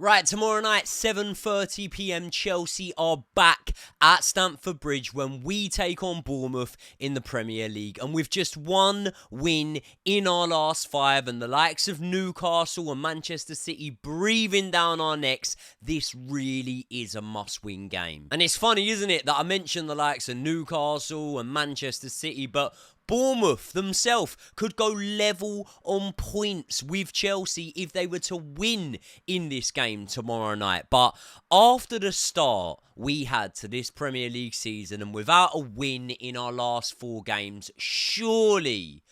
Right, tomorrow night, 7:30 p.m, Chelsea are back at Stamford Bridge when we take on Bournemouth in the Premier League. And with just one win in our last five and the likes of Newcastle and Manchester City breathing down our necks, this really is a must-win game. And it's funny, isn't it, that I mentioned the likes of Newcastle and Manchester City, but Bournemouth themselves could go level on points with Chelsea if they were to win in this game tomorrow night. But after the start we had to this Premier League season and without a win in our last four games, surely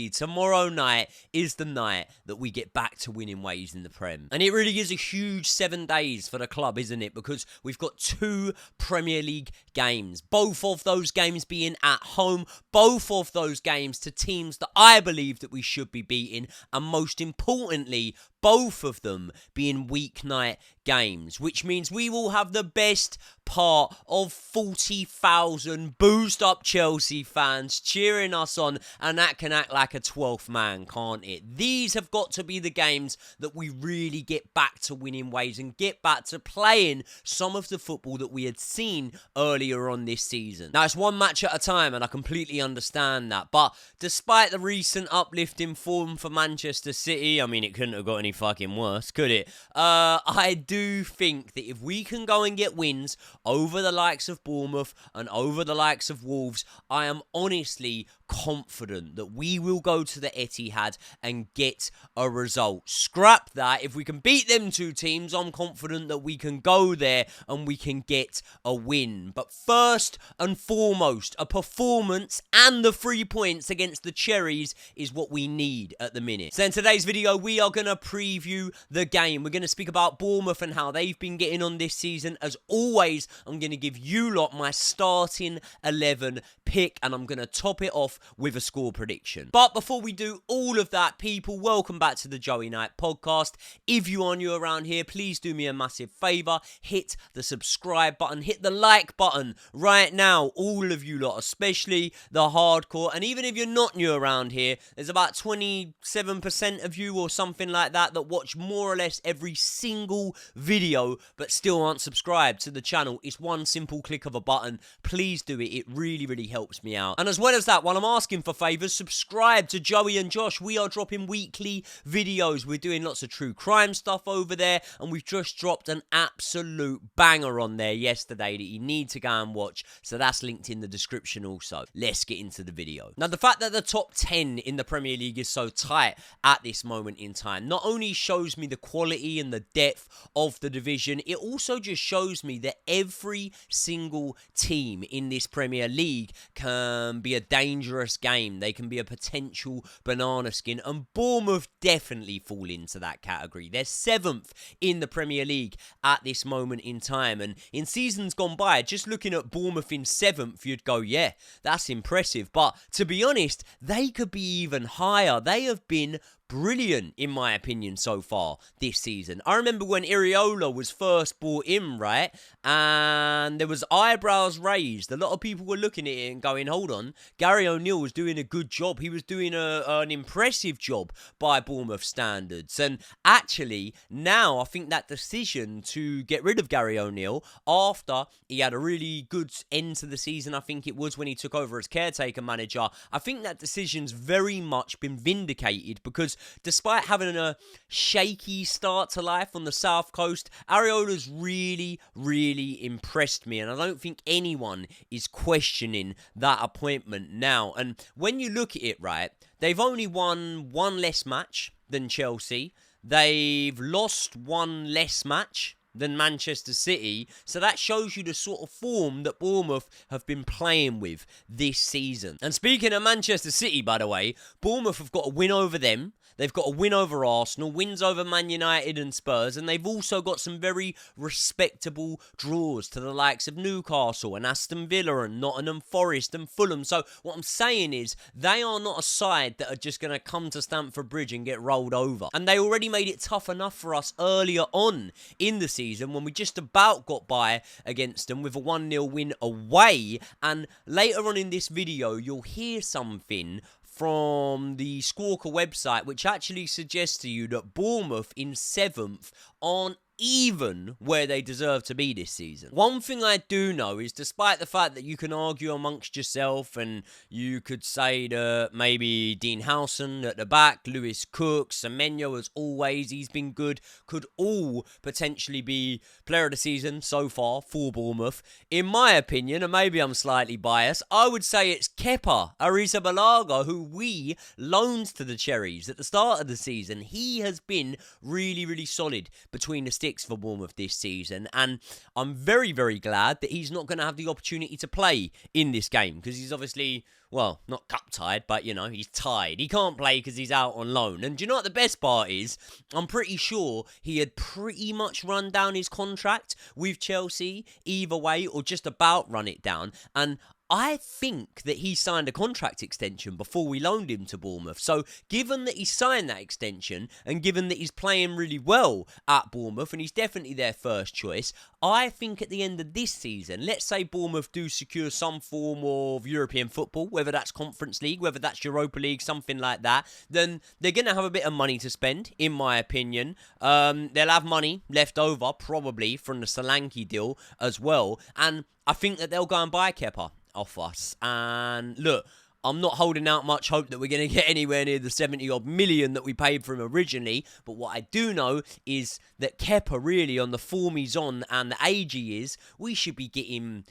tomorrow night is the night that we get back to winning ways in the Prem. And it really is a huge 7 days for the club, isn't it? Because we've got 2 Premier League games. Both of those games being at home. Both of those games to teams that I believe that we should be beating. And most importantly, both of them being weeknight games, which means we will have the best part of 40,000 boozed up Chelsea fans cheering us on, and that can act like a 12th man, can't it? These have got to be the games that we really get back to winning ways and get back to playing some of the football that we had seen earlier on this season. Now, it's one match at a time, and I completely understand that, but despite the recent uplift in form for Manchester City, I mean, it couldn't have got any fucking worse, could it? I do think that if we can go and get wins over the likes of Bournemouth and over the likes of Wolves, I am honestly confident that we will go to the Etihad and get a result. Scrap that. If we can beat them 2 teams, I'm confident that we can go there and we can get a win. But first and foremost, a performance and the 3 points against the Cherries is what we need at the minute. So in today's video, we are going to preview the game. We're going to speak about Bournemouth and how they've been getting on this season. As always, I'm going to give you lot my starting 11 pick, and I'm going to top it off with a score prediction. But before we do all of that, people, welcome back to the Joey Knight podcast. If you are new around here, please do me a massive favour. Hit the subscribe button, hit the like button right now. All of you lot, especially the hardcore. And even if you're not new around here, there's about 27% of you or something like that watch more or less every single video but still aren't subscribed to the channel. It's one simple click of a button. Please do it. It really helps me out. And as well as that, while I'm asking for favours, subscribe to Joey and Josh. We are dropping weekly videos. We're doing lots of true crime stuff over there, and we've just dropped an absolute banger on there yesterday that you need to go and watch. So that's linked in the description also. Let's get into the video. Now, the fact that the top 10 in the Premier League is so tight at this moment in time not only shows me the quality and the depth of the division, it also just shows me that every single team in this Premier League can be a dangerous game. They can be a potential banana skin, and Bournemouth definitely fall into that category. They're 7th in the Premier League at this moment in time, and in seasons gone by, just looking at Bournemouth in 7th, you'd go, yeah, that's impressive. But to be honest, they could be even higher. They have been brilliant, in my opinion, so far this season. I remember when Iriola was first brought in, right? And there was eyebrows raised. A lot of people were looking at it and going, hold on, Gary O'Neill was doing a good job. He was doing an impressive job by Bournemouth standards. And actually, now I think that decision to get rid of Gary O'Neill after he had a really good end to the season, I think it was when he took over as caretaker manager, I think that decision's very much been vindicated, because despite having a shaky start to life on the South Coast, Ariola's really impressed me, and I don't think anyone is questioning that appointment now. And when you look at it, right, they've only won 1 less match than Chelsea. They've lost 1 less match than Manchester City, so that shows you the sort of form that Bournemouth have been playing with this season. And speaking of Manchester City, by the way, Bournemouth have got a win over them. They've got a win over Arsenal, wins over Man United and Spurs, and they've also got some very respectable draws to the likes of Newcastle and Aston Villa and Nottingham Forest and Fulham. So what I'm saying is they are not a side that are just going to come to Stamford Bridge and get rolled over. And they already made it tough enough for us earlier on in the season when we just about got by against them with a 1-0 win away. And later on in this video, you'll hear something from the Squawker website, which actually suggests to you that Bournemouth in 7th aren't even where they deserve to be this season. One thing I do know is, despite the fact that you can argue amongst yourself and you could say that maybe Dean Howson at the back, Lewis Cook, Semenyo as always, he's been good, could all potentially be player of the season so far for Bournemouth. In my opinion, and maybe I'm slightly biased, I would say it's Kepa Arrizabalaga, who we loaned to the Cherries at the start of the season. He has been really, really solid between the sticks for Bournemouth this season, and I'm very, very glad that he's not going to have the opportunity to play in this game, because he's obviously, well, not cup tied, but, you know, he's tied. He can't play because he's out on loan. And do you know what the best part is? I'm pretty sure he had pretty much run down his contract with Chelsea, either way, or just about run it down, and I think that he signed a contract extension before we loaned him to Bournemouth. So given that he signed that extension, and given that he's playing really well at Bournemouth, and he's definitely their first choice, I think at the end of this season, let's say Bournemouth do secure some form of European football, whether that's Conference League, whether that's Europa League, something like that, then they're going to have a bit of money to spend, in my opinion. They'll have money left over, probably, from the Solanke deal as well. And I think that they'll go and buy Kepa off us. And look, I'm not holding out much hope that we're going to get anywhere near the 70-odd million that we paid for him originally. But what I do know is that Kepa, really, on the form he's on and the age he is, we should be getting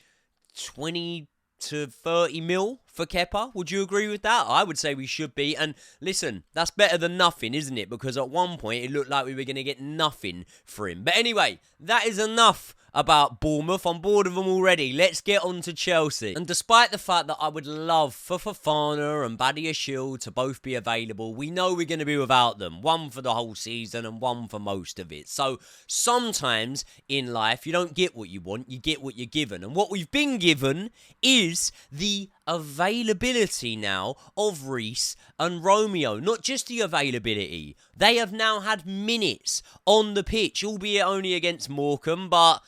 20 to 30 mil for Kepa. Would you agree with that? I would say we should be. And listen, that's better than nothing, isn't it? Because at one point, it looked like we were going to get nothing for him. But anyway, that is enough about Bournemouth. I'm bored of them already. Let's get on to Chelsea. And despite the fact that I would love for Fofana and Badiashile to both be available, we know we're going to be without them. One for the whole season and one for most of it. So sometimes in life, you don't get what you want, you get what you're given. And what we've been given is the availability now of Reece and Romeo. Not just the availability. They have now had minutes on the pitch, albeit only against Morecambe, but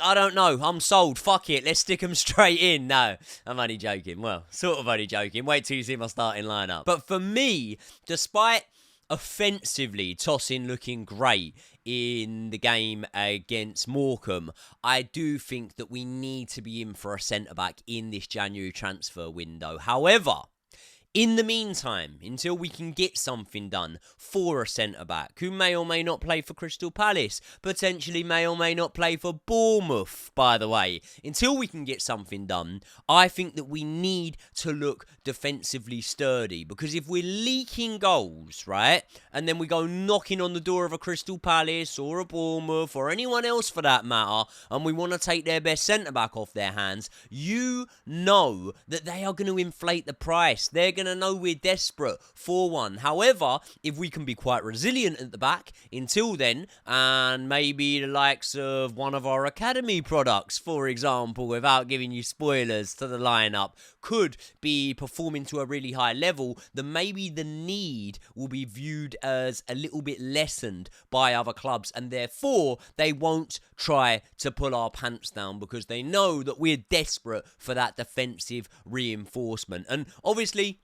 I don't know. I'm sold. Fuck it. Let's stick them straight in. No, I'm only joking. Well, sort of only joking. Wait till you see my starting lineup. But for me, despite offensively Tosin looking great in the game against Morecambe, I do think that we need to be in for a centre-back in this January transfer window. However, in the meantime, until we can get something done for a centre-back who may or may not play for Crystal Palace, potentially may or may not play for Bournemouth, by the way, until we can get something done, I think that we need to look defensively sturdy. Because if we're leaking goals, right, and then we go knocking on the door of a Crystal Palace or a Bournemouth or anyone else for that matter, and we want to take their best centre-back off their hands, you know that they are going to inflate the price. They're going to know we're desperate for one. However, if we can be quite resilient at the back until then, and maybe the likes of one of our academy products, for example, without giving you spoilers to the lineup, could be performing to a really high level, then maybe the need will be viewed as a little bit lessened by other clubs, and therefore they won't try to pull our pants down because they know that we're desperate for that defensive reinforcement. And obviously,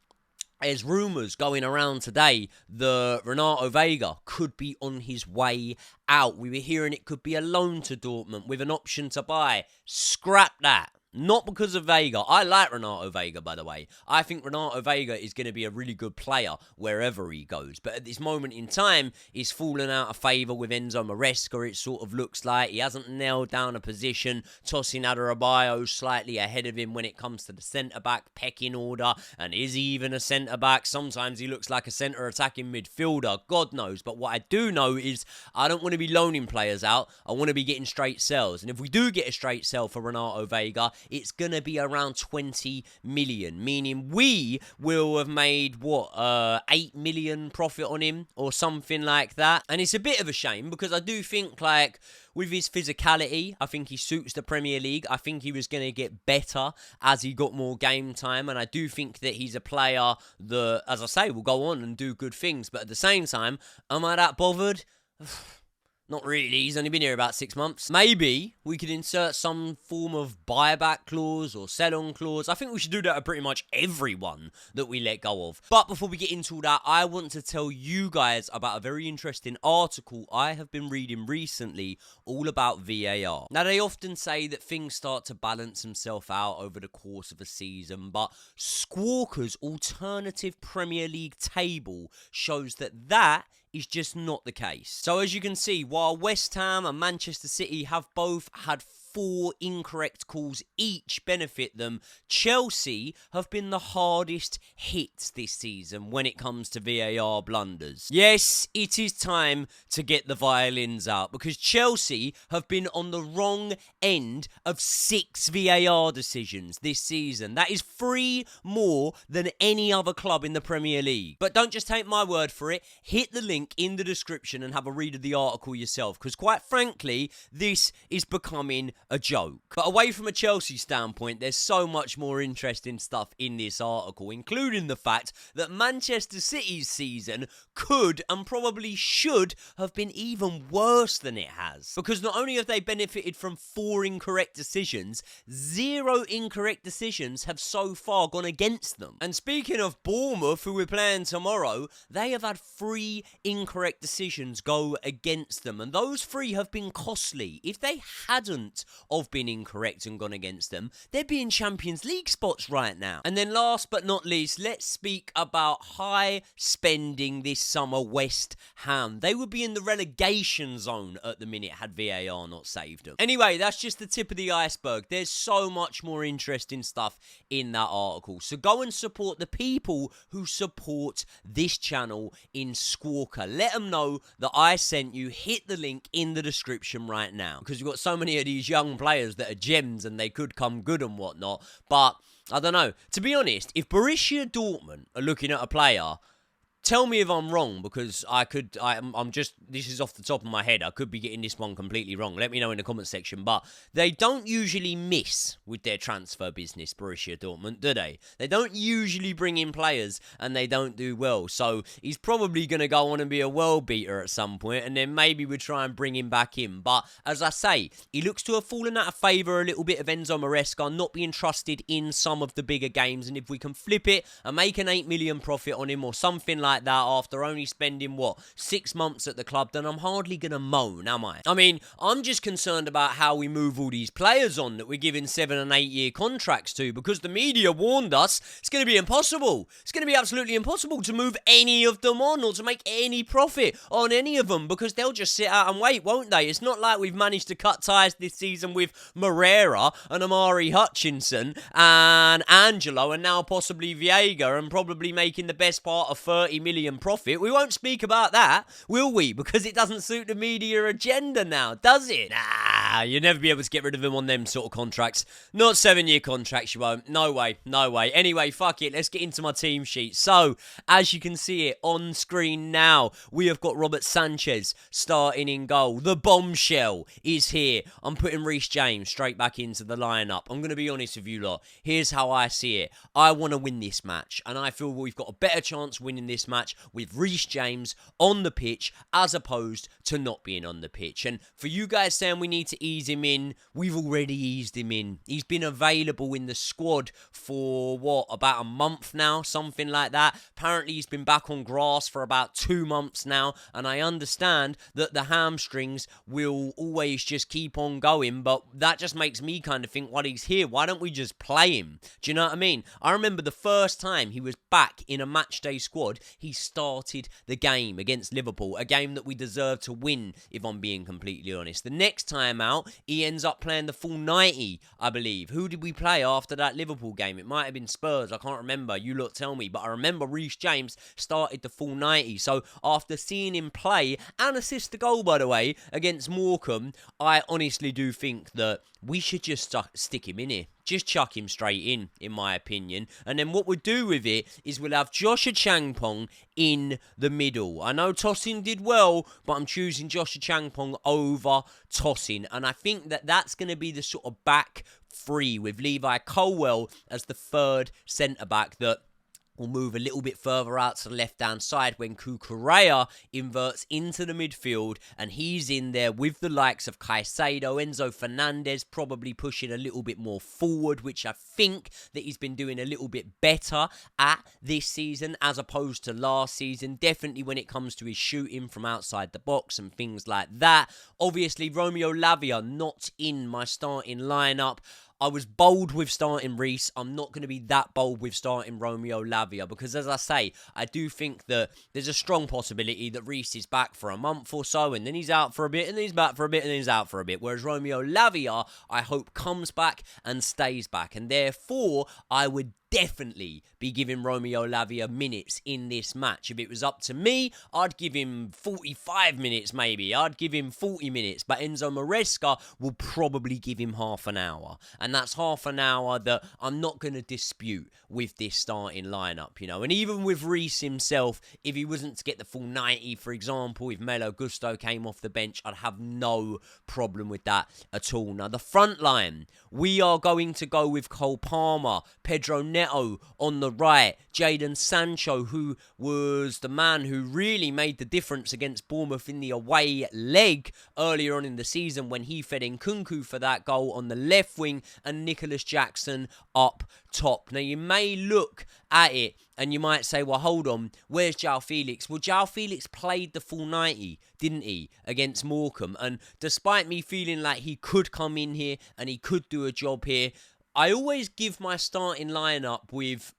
there's rumours going around today that Renato Viega could be on his way out. We were hearing it could be a loan to Dortmund with an option to buy. Scrap that. Not because of Vega. I like Renato Viega, by the way. I think Renato Viega is going to be a really good player wherever he goes. But at this moment in time, he's fallen out of favour with Enzo Maresca, it sort of looks like. He hasn't nailed down a position. Tosin Adarabioyo slightly ahead of him when it comes to the centre-back pecking order. And is he even a centre-back? Sometimes he looks like a centre-attacking midfielder. God knows. But what I do know is I don't want to be loaning players out. I want to be getting straight sells. And if we do get a straight sell for Renato Viega, it's going to be around 20 million, meaning we will have made, 8 million profit on him or something like that. And it's a bit of a shame because I do think, like, with his physicality, I think he suits the Premier League. I think he was going to get better as he got more game time. And I do think that he's a player that, as I say, will go on and do good things. But at the same time, am I that bothered? Not really, he's only been here about 6 months. Maybe we could insert some form of buyback clause or sell-on clause. I think we should do that to pretty much everyone that we let go of. But before we get into that, I want to tell you guys about a very interesting article I have been reading recently all about VAR. Now, they often say that things start to balance themselves out over the course of a season, but Squawka's alternative Premier League table shows that is just not the case. So as you can see, while West Ham and Manchester City have both had 4 incorrect calls each benefit them, Chelsea have been the hardest hit this season when it comes to VAR blunders. Yes, it is time to get the violins out because Chelsea have been on the wrong end of 6 VAR decisions this season. That is 3 more than any other club in the Premier League. But don't just take my word for it. Hit the link in the description and have a read of the article yourself because quite frankly, this is becoming a joke. But away from a Chelsea standpoint, there's so much more interesting stuff in this article, including the fact that Manchester City's season could and probably should have been even worse than it has. Because not only have they benefited from 4 incorrect decisions, 0 incorrect decisions have so far gone against them. And speaking of Bournemouth, who we're playing tomorrow, they have had 3 incorrect decisions go against them. And those 3 have been costly. If they hadn't of been incorrect and gone against them, they'd be in Champions League spots right now. And then last but not least, let's speak about high spending this summer West Ham. They would be in the relegation zone at the minute had VAR not saved them. Anyway, that's just the tip of the iceberg. There's so much more interesting stuff in that article. So go and support the people who support this channel in Squawka. Let them know that I sent you. Hit the link in the description right now because we've got so many of these young players that are gems and they could come good and whatnot. But I don't know. To be honest, if Borussia Dortmund are looking at a player, tell me if I'm wrong, because I'm just, this is off the top of my head. I could be getting this one completely wrong. Let me know in the comment section. But they don't usually miss with their transfer business, Borussia Dortmund, do they? They don't usually bring in players and they don't do well. So he's probably going to go on and be a world beater at some point, and then maybe we try and bring him back in. But as I say, he looks to have fallen out of favour a little bit of Enzo Maresca, not being trusted in some of the bigger games. And if we can flip it and make an 8 million profit on him or something like that after only spending, 6 months at the club, then I'm hardly going to moan, am I? I mean, I'm just concerned about how we move all these players on that we're giving 7 and 8 year contracts to, because the media warned us it's going to be impossible. It's going to be absolutely impossible to move any of them on or to make any profit on any of them, because they'll just sit out and wait, won't they? It's not like we've managed to cut ties this season with Moreira and Amari Hutchinson and Angelo and now possibly Viega and probably making the best part of 30 million profit. We won't speak about that, will we? Because it doesn't suit the media agenda now, does it? You'll never be able to get rid of them on them sort of contracts. Not 7-year contracts, you won't. No way, no way. Anyway, fuck it. Let's get into my team sheet. So, as you can see it on screen now, we have got Robert Sanchez starting in goal. The bombshell is here. I'm putting Reece James straight back into the lineup. I'm going to be honest with you lot. Here's how I see it. I want to win this match, and I feel we've got a better chance winning this match with Reece James on the pitch as opposed to not being on the pitch. And for you guys saying we need to ease him in, we've already eased him in. He's been available in the squad for about a month now, something like that. Apparently he's been back on grass for about 2 months now, and I understand that the hamstrings will always just keep on going, but that just makes me kind of think, while he's here, why don't we just play him? Do you know what I mean? I remember the first time he was back in a matchday squad, he started the game against Liverpool, a game that we deserved to win, if I'm being completely honest. The next time out, he ends up playing the full 90, I believe. Who did we play after that Liverpool game? It might have been Spurs, I can't remember, you lot tell me, but I remember Reece James started the full 90, so after seeing him play, and assist the goal by the way, against Morecambe, I honestly do think that we should just stick him in here. Just chuck him straight in my opinion. And then what we'll do with it is we'll have Joshua Changpong in the middle. I know Tosin did well, but I'm choosing Joshua Changpong over Tosin. And I think that that's going to be the sort of back three with Levi Colwell as the third centre-back that will move a little bit further out to the left-hand side when Cucurella inverts into the midfield, and he's in there with the likes of Caicedo, Enzo Fernandez probably pushing a little bit more forward, which I think that he's been doing a little bit better at this season as opposed to last season, definitely when it comes to his shooting from outside the box and things like that. Obviously, Romeo Lavia not in my starting lineup. I was bold with starting Reece. I'm not going to be that bold with starting Romeo Lavia because, as I say, I do think that there's a strong possibility that Reece is back for a month or so, and then he's out for a bit, and then he's back for a bit, and then he's out for a bit. Whereas Romeo Lavia, I hope, comes back and stays back. And therefore, I would definitely be giving Romeo Lavia minutes in this match. If it was up to me, I'd give him 45 minutes maybe. I'd give him 40 minutes. But Enzo Maresca will probably give him half an hour. And that's half an hour that I'm not going to dispute with this starting lineup, you know. And even with Reece himself, if he wasn't to get the full 90, for example, if Melo Gusto came off the bench, I'd have no problem with that at all. Now, the front line, we are going to go with Cole Palmer, Pedro Neto on the right, Jadon Sancho, who was the man who really made the difference against Bournemouth in the away leg earlier on in the season when he fed Nkunku for that goal on the left wing, and Nicholas Jackson up top. Now, you may look at it and you might say, well, hold on, where's João Felix? Well, João Felix played the full 90, didn't he, against Morecambe? And despite me feeling like he could come in here and he could do a job here, I always give my starting lineup with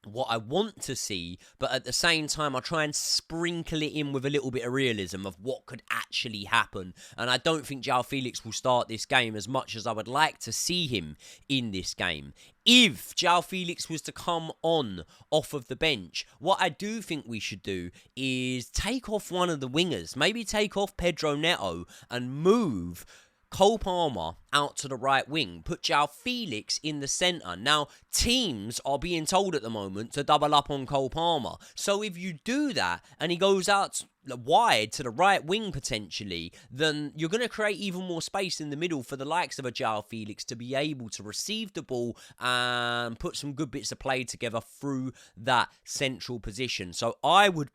what I want to see, but at the same time, I try and sprinkle it in with a little bit of realism of what could actually happen. And I don't think João Felix will start this game as much as I would like to see him in this game. If João Felix was to come on off of the bench, what I do think we should do is take off one of the wingers, maybe take off Pedro Neto and move Cole Palmer out to the right wing, put João Felix in the centre. Now, teams are being told at the moment to double up on Cole Palmer. So if you do that and he goes out wide to the right wing potentially, then you're going to create even more space in the middle for the likes of a João Felix to be able to receive the ball and put some good bits of play together through that central position. So I would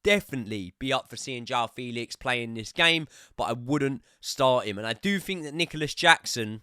definitely be up for seeing João Felix play in this game, but I wouldn't start him. And I do think that Nicholas Jackson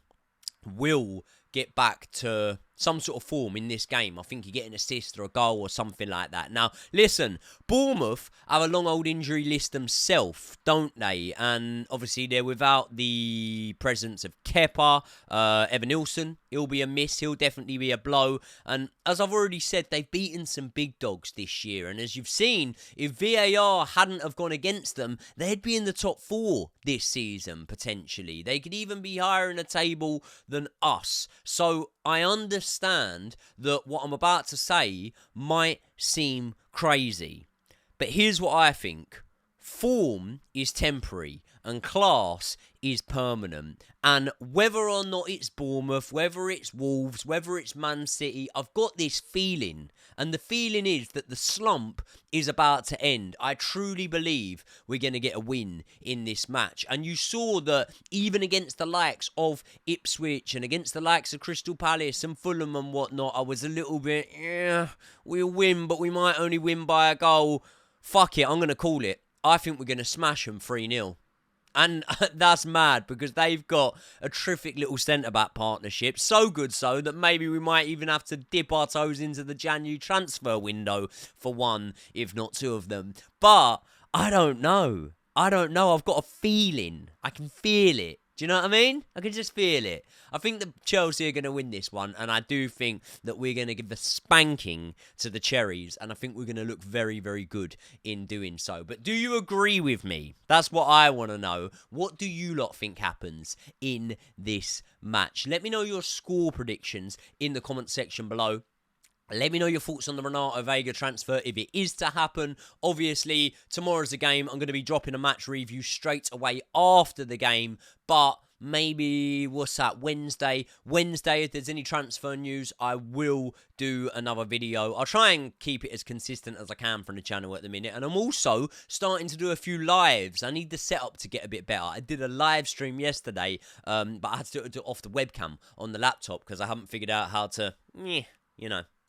will get back to some sort of form in this game. I think he get an assist or a goal or something like that. Now, listen, Bournemouth have a long old injury list themselves, don't they? And obviously they're without the presence of Kepa, Evan Nilsson. He'll be a miss. He'll definitely be a blow. And as I've already said, they've beaten some big dogs this year. And as you've seen, if VAR hadn't have gone against them, they'd be in the top 4 this season, potentially. They could even be higher in the table than us. So I understand that what I'm about to say might seem crazy. But here's what I think. Form is temporary and class is permanent. And whether or not it's Bournemouth, whether it's Wolves, whether it's Man City, I've got this feeling. And the feeling is that the slump is about to end. I truly believe we're going to get a win in this match. And you saw that even against the likes of Ipswich and against the likes of Crystal Palace and Fulham and whatnot, I was a little bit, we'll win, but we might only win by a goal. Fuck it, I'm going to call it. I think we're going to smash them 3-0. And that's mad because they've got a terrific little centre-back partnership. So good so that maybe we might even have to dip our toes into the January transfer window for one, if not 2 of them. But I don't know. I've got a feeling. I can feel it. Do you know what I mean? I can just feel it. I think that Chelsea are going to win this one, and I do think that we're going to give the spanking to the Cherries, and I think we're going to look very, very good in doing so. But do you agree with me? That's what I want to know. What do you lot think happens in this match? Let me know your score predictions in the comment section below. Let me know your thoughts on the Renato Viega transfer if it is to happen. Obviously, tomorrow's the game. I'm going to be dropping a match review straight away after the game. But maybe, what's that, Wednesday, if there's any transfer news, I will do another video. I'll try and keep it as consistent as I can from the channel at the minute. And I'm also starting to do a few lives. I need the setup to get a bit better. I did a live stream yesterday, but I had to do it off the webcam on the laptop because I haven't figured out how to,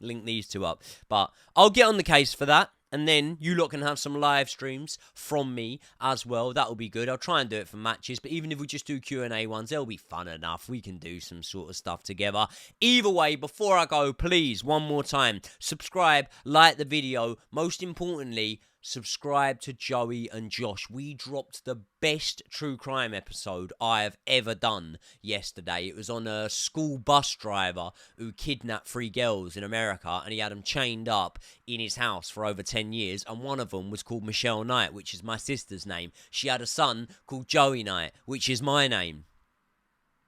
link these two up. But I'll get on the case for that. And then you lot can have some live streams from me as well. That'll be good. I'll try and do it for matches. But even if we just do Q&A ones, they'll be fun enough. We can do some sort of stuff together. Either way, before I go, please, one more time, subscribe, like the video. Most importantly, subscribe to Joey and Josh. We dropped the best true crime episode I have ever done yesterday. It was on a school bus driver who kidnapped 3 girls in America, and he had them chained up in his house for over 10 years, and one of them was called Michelle Knight, which is my sister's name. She had a son called Joey Knight, which is my name.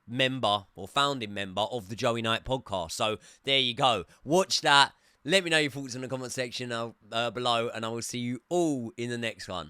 Member or founding member of the Joey Knight podcast. So there you go. Watch that. Let me know your thoughts in the comment section below, and I will see you all in the next one.